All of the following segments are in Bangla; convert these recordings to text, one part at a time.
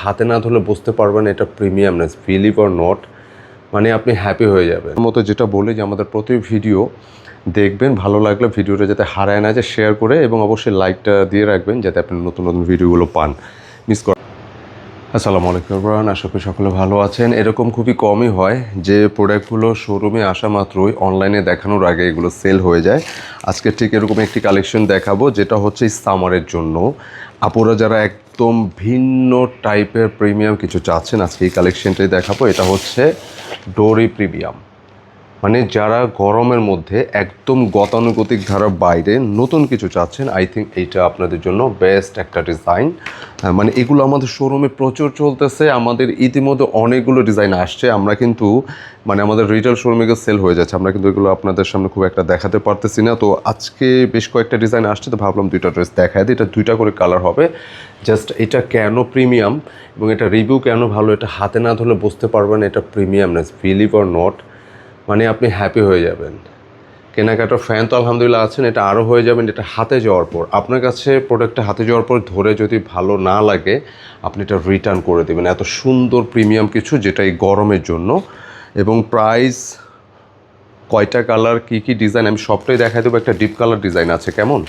হাতে না ধরলে বুঝতে পারবেন এটা প্রিমিয়ামনেস, বিলিভ অর নট, মানে আপনি হ্যাপি হয়ে যাবেন। মতো যেটা বলি যে আমাদের প্রতি ভিডিও দেখবেন, ভালো লাগলে ভিডিওটা যাতে হারায় না যায় শেয়ার করে, এবং অবশ্যই লাইকটা দিয়ে রাখবেন যাতে আপনি নতুন নতুন ভিডিওগুলো পান, মিস করেন। আসসালামু আলাইকুম এভরিওয়ান, আশা করি সকলে ভালো আছেন। এরকম খুবই কমই হয় যে প্রোডাক্টগুলো শোরুমে আসা মাত্রই অনলাইনে দেখানোর আগে এগুলো সেল হয়ে যায়। আজকে ঠিক এরকম একটি কালেকশন দেখাবো যেটা হচ্ছে সামারের জন্য। আপুরা যারা একদম ভিন্ন টাইপের প্রিমিয়াম কিছু চাচ্ছেন, আজকে এই কালেকশনটাই দেখাবো। এটা হচ্ছে ডোরি প্রিমিয়াম, মানে যারা গরমের মধ্যে একদম গতানুগতিক ধারার বাইরে নতুন কিছু চাচ্ছেন, আই থিঙ্ক এইটা আপনাদের জন্য বেস্ট একটা ডিজাইন। মানে এগুলো আমাদের শোরুমে প্রচুর চলতেছে, আমাদের ইতিমধ্যে অনেকগুলো ডিজাইন আসছে। আমরা কিন্তু মানে আমাদের রিটেল শোরুমে সেল হয়ে যাচ্ছে, আমরা কিন্তু এগুলো আপনাদের সামনে খুব একটা দেখাতে পারতেছি না। তো আজকে বেশ কয়েকটা ডিজাইন আসছে, তো ভাবলাম দুইটা ড্রেস দেখায় দিই। এটা দুইটা করে কালার হবে। জাস্ট এটা কেন প্রিমিয়াম এবং এটা রিভিউ কেন ভালো, এটা হাতে না ধরলে বুঝতে পারবেন এটা প্রিমিয়ামনেস, বিলিভ অর নট, মানে আপনি হ্যাপি হয়ে যাবেন। কেনাকাটার ফ্যান তো আলহামদুলিল্লাহ আছেন, এটা আরও হয়ে যাবেন এটা হাতে যাওয়ার পর। আপনার কাছে প্রোডাক্টটা হাতে যাওয়ার পর ধরে যদি ভালো না লাগে আপনি এটা রিটার্ন করে দেবেন। এত সুন্দর প্রিমিয়াম কিছু, যেটা এই গরমের জন্য। এবং প্রাইস, কয়টা কালার, কী কী ডিজাইন আমি সবটাই দেখাই দেবো। একটা ডিপ কালার ডিজাইন আছে, কেমন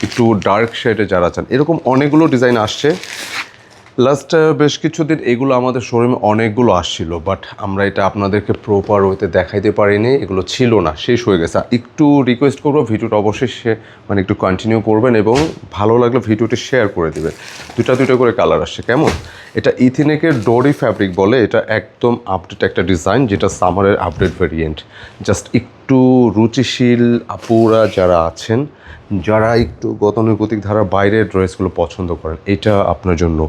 একটু ডার্ক শেডে যারা চান, এরকম অনেকগুলো ডিজাইন আসছে। লাস্ট বেশ কিছুদিন এগুলো আমাদের শোরুমে অনেকগুলো আসছিল, বাট আমরা এটা আপনাদেরকে প্রপার ওয়েতে দেখাইতে পারিনি, এগুলো ছিল না, শেষ হয়ে গেছে। একটু রিকোয়েস্ট করবো ভিডিওটা অবশ্যই মানে একটু কন্টিনিউ করবেন এবং ভালো লাগলে ভিডিওটি শেয়ার করে দেবেন। দুটা করে কালার আসছে, কেমন। এটা ইথিনেকের ডোরি ফ্যাব্রিক বলে, এটা একদম আপডেট একটা ডিজাইন, যেটা সামারের আপডেট ভেরিয়েন্ট। জাস্ট একটু রুচিশীল আপুরা যারা আছেন, যারা একটু গতানুগতিক ধারার বাইরের ড্রেসগুলো পছন্দ করেন, এটা আপনার জন্য।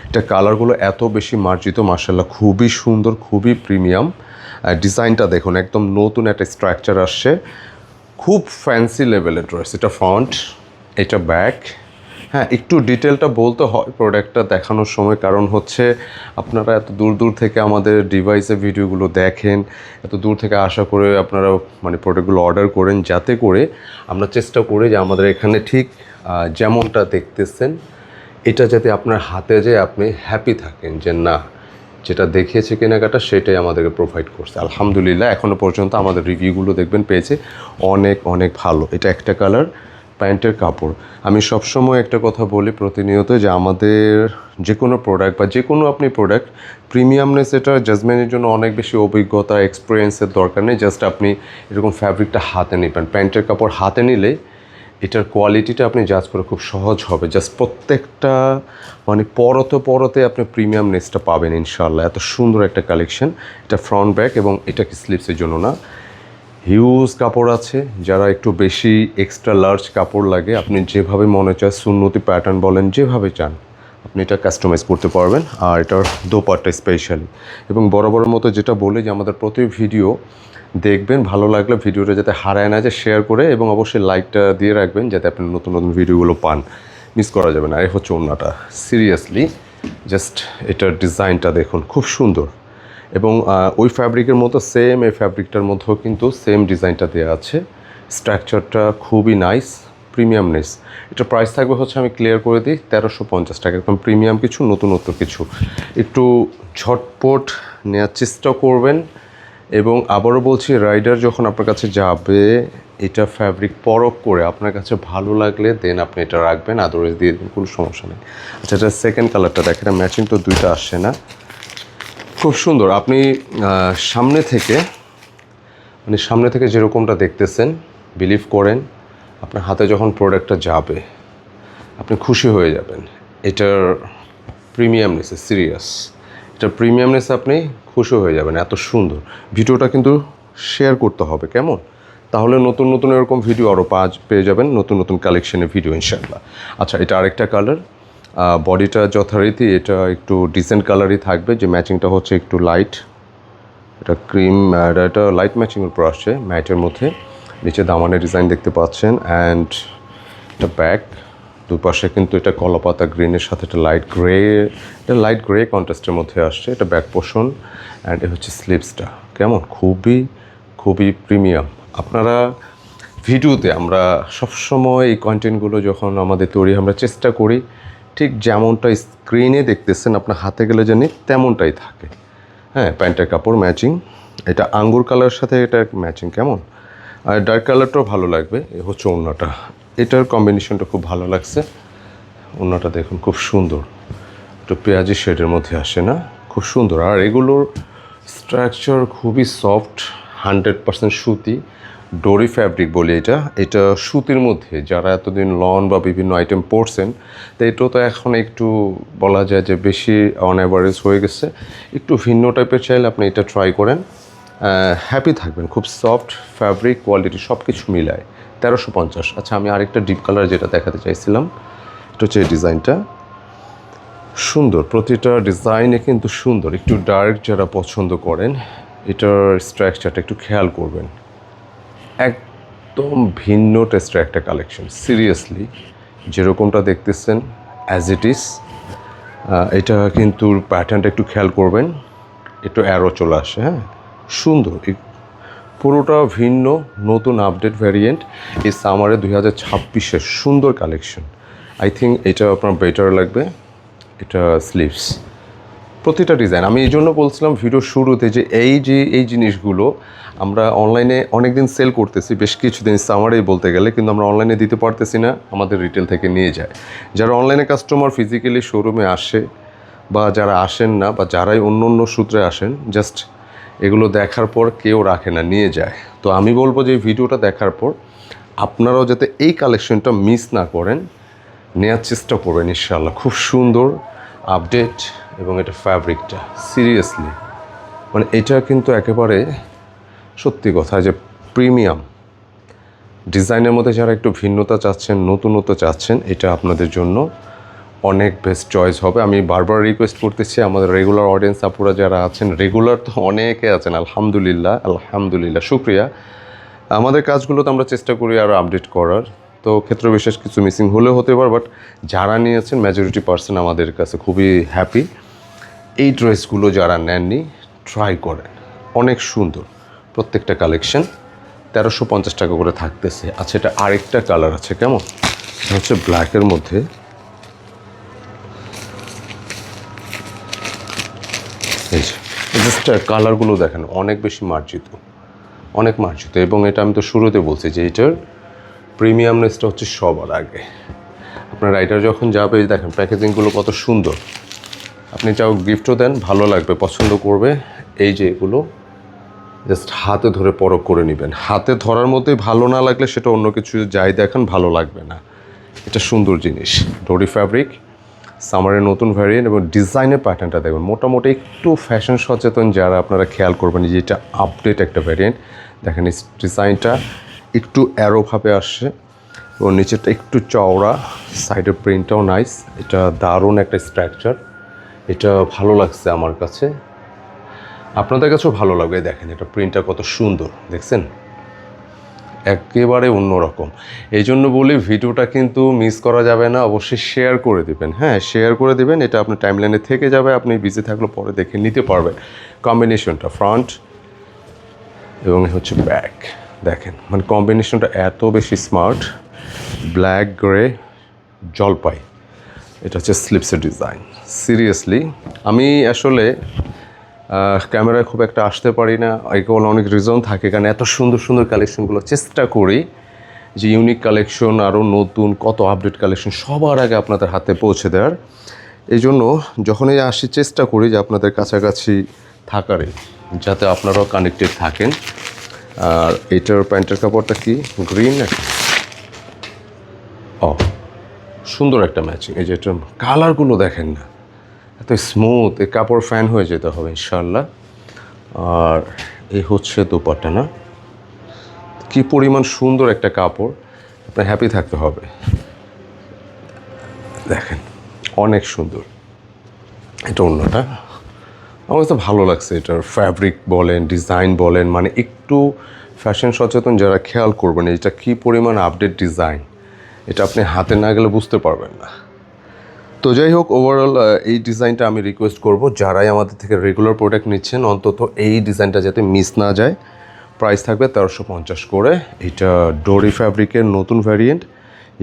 এটা কালারগুলো এত বেশি মার্জিত, মার্শাল্লাহ খুবই সুন্দর, খুবই প্রিমিয়াম। ডিজাইনটা দেখুন, একদম নতুন একটা স্ট্রাকচার আসছে, খুব ফ্যান্সি লেভেলের ড্রেস। এটা ফ্রন্ট, এটা ব্যাক। হ্যাঁ, একটু ডিটেলটা বলতে হয় প্রোডাক্টটা দেখানোর সময়, কারণ হচ্ছে আপনারা এত দূর থেকে আমাদের ডিভাইসে ভিডিওগুলো দেখেন, এত দূর থেকে আশা করে আপনারা মানে প্রোডাক্টগুলো অর্ডার করেন, যাতে করে আমরা চেষ্টা করি যে আমাদের এখানে ঠিক যেমনটা দেখতেছেন এটা যাতে আপনার হাতে যে আপনি হ্যাপি থাকেন, যে না যেটা দেখিয়েছে কেনাকাটা সেটাই আমাদেরকে প্রোভাইড করছে। আলহামদুলিল্লাহ এখনও পর্যন্ত আমাদের রিভিউগুলো দেখবেন পেয়েছে অনেক ভালো। এটা একটা কালার, প্যান্টের কাপড়। আমি সবসময় একটা কথা বলি প্রতিনিয়ত, যে আমাদের যে কোনো প্রোডাক্ট বা যে কোনো আপনি প্রোডাক্ট প্রিমিয়ামনেস, এটা জাজমেন্টের জন্য অনেক বেশি অভিজ্ঞতা, এক্সপিরিয়েন্সের দরকার নেই। জাস্ট আপনি এরকম ফ্যাব্রিকটা হাতে নেবেন, প্যান্টের কাপড় হাতে নিলে এটার কোয়ালিটিটা আপনি জাজ করে খুব সহজ হবে। জাস্ট প্রত্যেকটা মানে পরতে আপনি প্রিমিয়ামনেসটা পাবেন ইনশাআল্লাহ। এত সুন্দর একটা কালেকশন। এটা ফ্রন্ট ব্যাক, এবং এটা কি স্লিভসের জন্য না, হিউজ কাপড় আছে। যারা একটু বেশি এক্সট্রা লার্জ কাপড় লাগে, আপনি যেভাবে মনে চায় সুন্নতি প্যাটার্ন বলেন, যেভাবে চান আপনি এটা কাস্টমাইজ করতে পারবেন। আর এটার দোপাট্টা স্পেশালি। এবং বরাবরের মতো যেটা বলি যে আমাদের প্রতি ভিডিও দেখবেন, ভালো লাগলে ভিডিওটা যাতে হারায় না যায় শেয়ার করে, এবং অবশ্যই লাইকটা দিয়ে রাখবেন যাতে আপনি নতুন নতুন ভিডিওগুলো পান, মিস করা যাবে না। এই হচ্ছে ওড়নাটা, সিরিয়াসলি জাস্ট এটার ডিজাইনটা দেখুন, খুব সুন্দর। এবং ওই ফ্যাব্রিকের মতো সেম এই ফ্যাব্রিকটার মধ্যেও কিন্তু সেম ডিজাইনটা দেওয়া আছে। স্ট্রাকচারটা খুবই নাইস, প্রিমিয়ামনেস। এটা প্রাইস থাকবে হচ্ছে, আমি ক্লিয়ার করে দিই, 1350 টাকা। একদম প্রিমিয়াম কিছু, নতুনত্ব কিছু। একটু ঝটপট নেওয়ার চেষ্টা করবেন। এবং আবারও বলছি, রাইডার যখন আপনার কাছে যাবে, এটা ফ্যাব্রিক পরখ করে আপনার কাছে ভালো লাগলে দেন আপনি এটা রাখবেন, আদারওয়াইজ দিয়ে দেবেন, কোনো সমস্যা নেই। আচ্ছা, এটা সেকেন্ড কালারটা দেখেন, ম্যাচিং তো দুইটা আসছে না, খুব সুন্দর। আপনি সামনে থেকে যেরকমটা দেখতেছেন, বিলিভ করেন আপনার হাতে যখন প্রোডাক্টটা যাবে আপনি খুশি হয়ে যাবেন। এটার প্রিমিয়ামনেস সিরিয়াস, এটার প্রিমিয়ামনেস আপনি খুশি হয়ে যাবেন। এত সুন্দর। ভিডিওটা কিন্তু শেয়ার করতে হবে, কেমন, তাহলে নতুন এরকম ভিডিও আরও পেয়ে যাবেন, নতুন কালেকশনের ভিডিও ইনশাআল্লাহ। আচ্ছা, এটা আরেকটা কালার। বডিটা যথারীতি এটা একটু ডিসেন্ট কালারই থাকবে, যে ম্যাচিংটা হচ্ছে একটু লাইট, এটা ক্রিম, এটা লাইট ম্যাচিংয়ের উপর আসছে ম্যাটের মধ্যে। নিচে দামানের ডিজাইন দেখতে পাচ্ছেন। অ্যান্ড এটা ব্যাক, দুপাশে কিন্তু এটা কলাপাতা গ্রিনের সাথে এটা লাইট গ্রে কন্ট্রাস্টের মধ্যে আসছে। এটা ব্যাক পোর্শন। অ্যান্ড এ হচ্ছে স্লিভসটা, কেমন, খুবই প্রিমিয়াম। আপনারা ভিডিওতে আমরা সবসময় এই কন্টেন্টগুলো যখন আমাদের তৈরি, আমরা চেষ্টা করি ঠিক যেমনটা স্ক্রিনে দেখতেছেন আপনার হাতে গেলে জানি তেমনটাই থাকে। হ্যাঁ, প্যান্টের কাপড় ম্যাচিং, এটা আঙ্গুর কালারের সাথে এটা ম্যাচিং কেমন, আর ডার্ক কালারটাও ভালো লাগবে। এ হচ্ছে ওড়নাটা, এটার কম্বিনেশনটা খুব ভালো লাগছে। ওড়নাটা দেখুন খুব সুন্দর, একটু পেঁয়াজি শেডের মধ্যে আসে না, খুব সুন্দর। আর এগুলোর স্ট্রাকচার খুবই সফট, 100% সুতি, ডোরি ফ্যাব্রিক বলি এটা। এটা সুতির মধ্যে যারা এতদিন লন বা বিভিন্ন আইটেম পরছেন, তো এটাও তো এখন একটু বলা যায় যে বেশি অন অ্যাভারেজ হয়ে গেছে। একটু ভিন্ন টাইপের চাইলে আপনি এটা ট্রাই করেন, হ্যাপি থাকবেন। খুব সফট ফ্যাব্রিক, কোয়ালিটি সব কিছু মিলায় 1350। আচ্ছা, আমি আরেকটা ডিপ কালার যেটা দেখাতে চাইছিলাম, এটা হচ্ছে এই ডিজাইনটা সুন্দর, প্রতিটা ডিজাইনে কিন্তু সুন্দর। একটু ডার্ক যারা পছন্দ করেন, এটার স্ট্রাকচারটা একটু খেয়াল করবেন, একদম ভিন্ন টেস্টের একটা কালেকশন। সিরিয়াসলি যেরকমটা দেখতেছেন অ্যাজ ইট ইজ, এটা কিন্তু প্যাটার্নটা একটু খেয়াল করবেন, একটু অ্যারো চলে আসে। হ্যাঁ, সুন্দর, পুরোটা ভিন্ন, নতুন আপডেট ভ্যারিয়েন্ট। এই সামারে 2026-এর সুন্দর কালেকশন। আই থিঙ্ক এটা আপনার বেটার লাগবে। এটা স্লিভস, প্রতিটা ডিজাইন। আমি এই জন্য বলছিলাম ভিডিও শুরুতে যে এই জিনিসগুলো আমরা অনলাইনে অনেক দিন সেল করতেছি, বেশ কিছুদিন সামারেই বলতে গেলে, কিন্তু আমরা অনলাইনে দিতে পারতেছি না, আমাদের রিটেল থেকে নিয়ে যায়। যারা অনলাইনে কাস্টমার ফিজিক্যালি শোরুমে আসে বা যারা আসেন না বা যারাই অন্য অন্য সূত্রে আসেন, জাস্ট এগুলো দেখার পর কেউ রাখে না, নিয়ে যায়। তো আমি বলবো যে এই ভিডিওটা দেখার পর আপনারাও যাতে এই কালেকশনটা মিস না করেন, নেওয়ার চেষ্টা করবেন ইনশাআল্লাহ। খুব সুন্দর আপডেট, এবং এটা ফ্যাব্রিকটা সিরিয়াসলি মানে এটা কিন্তু একেবারে সত্যি কথা যে প্রিমিয়াম ডিজাইনের মধ্যে যারা একটু ভিন্নতা চাচ্ছেন, নতুনত্ব চাচ্ছেন, এটা আপনাদের জন্য অনেক বেস্ট চয়েস হবে। আমি বারবার রিকোয়েস্ট করতেছি আমাদের রেগুলার অডিয়েন্স আপুরা যারা আছেন, রেগুলার তো অনেকে আছেন, আলহামদুলিল্লাহ আলহামদুলিল্লাহ, শুক্রিয়া। আমাদের কাজগুলো তো আমরা চেষ্টা করি আরও আপডেট করার, তো ক্ষেত্র বিশেষ কিছু মিসিং হলেও হতে পারে, বাট যারা নিয়েছেন মেজরিটি পার্সন আমাদের কাছে খুবই হ্যাপি। এই ড্রেসগুলো যারা নেননি ট্রাই করেন, অনেক সুন্দর প্রত্যেকটা কালেকশন। 1350 টাকা করে থাকতেছে। আচ্ছা, এটা আরেকটা কালার আছে কেমন, হচ্ছে ব্ল্যাকের মধ্যে। এই যে জাস্ট কালারগুলো দেখেন, অনেক বেশি মার্জিত, অনেক মার্জিত। এবং এটা আমি তো শুরুতে বলছি যে এটার প্রিমিয়ামনেসটা হচ্ছে সবার আগে। আপনার রাইটার যখন যাবে, দেখেন প্যাকেজিংগুলো কত সুন্দর। আপনি চাও গিফটও দেন, ভালো লাগবে, পছন্দ করবে। এই যে এগুলো জাস্ট হাতে ধরে পরখ করে নেবেন। হাতে ধরার মধ্যে ভালো না লাগলে সেটা অন্য কিছু যাই দেখেন ভালো লাগবে না। এটা সুন্দর জিনিস, ডোরি ফ্যাব্রিক, সামারের নতুন ভ্যারিয়েন্ট, এবং ডিজাইনের প্যাটার্নটা দেখবেন মোটামুটি একটু ফ্যাশন সচেতন যারা, আপনারা খেয়াল করবেন যে এটা আপডেট একটা ভ্যারিয়েন্ট। দেখেন এই ডিজাইনটা একটু অ্যারোভাবে আসছে, এবং নিচেরটা একটু চওড়া, সাইডের প্রিন্টটাও নাইস। এটা দারুণ একটা স্ট্রাকচার, এটা ভালো লাগছে আমার কাছে, আপনাদের কাছেও ভালো লাগবে। দেখেন এটা প্রিন্টটা কত সুন্দর, দেখছেন, একেবারে অন্যরকম। এই জন্য বলি ভিডিওটা কিন্তু মিস করা যাবে না, অবশ্যই শেয়ার করে দেবেন। হ্যাঁ, শেয়ার করে দেবেন, এটা আপনার টাইমলাইনে থেকে যাবে, আপনি বিজি থাকলে পরে দেখে নিতে পারবেন। কম্বিনেশনটা ফ্রন্ট এবং হচ্ছে ব্যাক, দেখেন মানে কম্বিনেশনটা এত বেশি স্মার্ট, ব্ল্যাক গ্রে জলপাই। এটা হচ্ছে স্লিপসের ডিজাইন। সিরিয়াসলি আমি আসলে ক্যামেরায় খুব একটা আসতে পারি না, এগুলো অনেক রিজন থাকে, কারণ এত সুন্দর সুন্দর কালেকশনগুলো চেষ্টা করি যে ইউনিক কালেকশন, আরও নতুন কত আপডেট কালেকশন সবার আগে আপনাদের হাতে পৌঁছে দেওয়ার। এই জন্য যখনই আসি চেষ্টা করি যে আপনাদের কাছাকাছি থাকারই, যাতে আপনারাও কানেক্টেড থাকেন। আর এটার প্যান্টের কাপড়টা কি গ্রিন নাকি, ও সুন্দর একটা ম্যাচিং। এই যে এটা কালারগুলো দেখেন না, এত স্মুথ, এই কাপড় ফ্যান হয়ে যেতে হবে ইনশাল্লাহ। আর এই হচ্ছে দোপাট্টা, না কি পরিমাণ সুন্দর একটা কাপড়, আপনার হ্যাপি থাকতে হবে। দেখেন অনেক সুন্দর, এটা অন্যটা আমার কাছে ভালো লাগছে। এটার ফ্যাব্রিক বলেন, ডিজাইন বলেন, মানে একটু ফ্যাশন সচেতন যারা খেয়াল করবেন এটা কী পরিমাণ আপডেট ডিজাইন, এটা আপনি হাতে না গেলে বুঝতে পারবেন না। তো যাই হোক, ওভারঅল এই ডিজাইনটা আমি রিকোয়েস্ট করব যারাই আমাদের থেকে রেগুলার প্রোডাক্ট নিচ্ছেন, অন্তত এই ডিজাইনটা যাতে মিস না যায়। প্রাইস থাকবে 1350 করে। এটা ডোরি ফ্যাব্রিকের নতুন ভ্যারিয়েন্ট,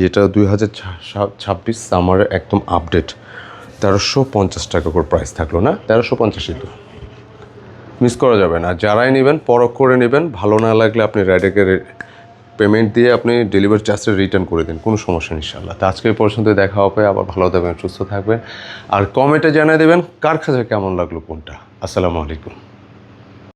যেটা 2026 সামারের একদম আপডেট। 1350 টাকা করে প্রাইস থাকলো না, 1350ই তো, মিস করা যাবে না। যারাই নেবেন পরখ করে নেবেন, ভালো না লাগলে আপনি রাইডারকে পেমেন্ট দিয়ে আপনি ডেলিভারি চার্জটা রিটার্ন করে দিন, কোনো সমস্যা নেই ইনশাআল্লাহ। তো আজকে এই পর্যন্ত দেখা হবে, আবার ভালো থাকবেন, সুস্থ থাকবেন, আর কমেন্টে জানিয়ে দেবেন কার কাছে কেমন লাগলো কোনটা। আসসালামু আলাইকুম।